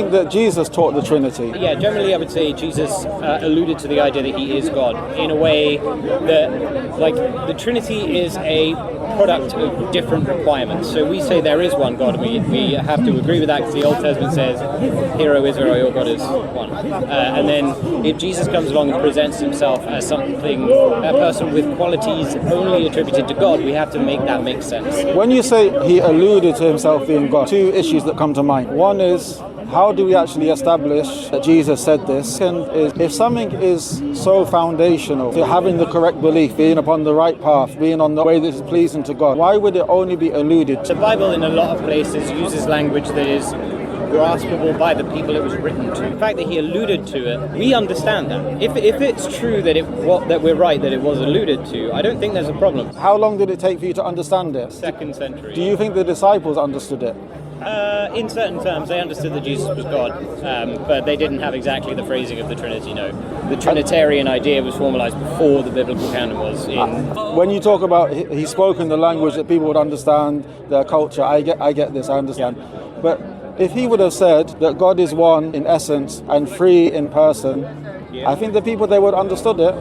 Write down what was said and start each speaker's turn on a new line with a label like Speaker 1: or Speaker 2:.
Speaker 1: think that Jesus taught the Trinity?
Speaker 2: Yeah, generally I would say Jesus alluded to the idea that he is God in a way that, like, the Trinity is a product of different requirements. So we say there is one God, and we have to agree with that because the Old Testament says, "Hear, O Israel, your God is one." And then if Jesus comes along and presents himself as a person with qualities only attributed to God, we have to make that make sense.
Speaker 1: When you say he alluded to himself being God, two issues that come to mind. One is, how do we actually establish that Jesus said this? Second is, if something is so foundational to having the correct belief, being upon the right path, being on the way that is pleasing to God, why would it only be alluded to?
Speaker 2: The Bible in a lot of places uses language that is graspable by the people it was written to. The fact that he alluded to it, we understand that. If it's true that that we're right that it was alluded to, I don't think there's a problem.
Speaker 1: How long did it take for you to understand it?
Speaker 2: 2nd century.
Speaker 1: Do you think the disciples understood it?
Speaker 2: In certain terms, they understood that Jesus was God, but they didn't have exactly the phrasing of the Trinity, no. The Trinitarian idea was formalized before the biblical canon was in.
Speaker 1: When you talk about he spoke in the language that people would understand, their culture, I get this, I understand. But if he would have said that God is one in essence and three in person, I think the people, they would have understood it.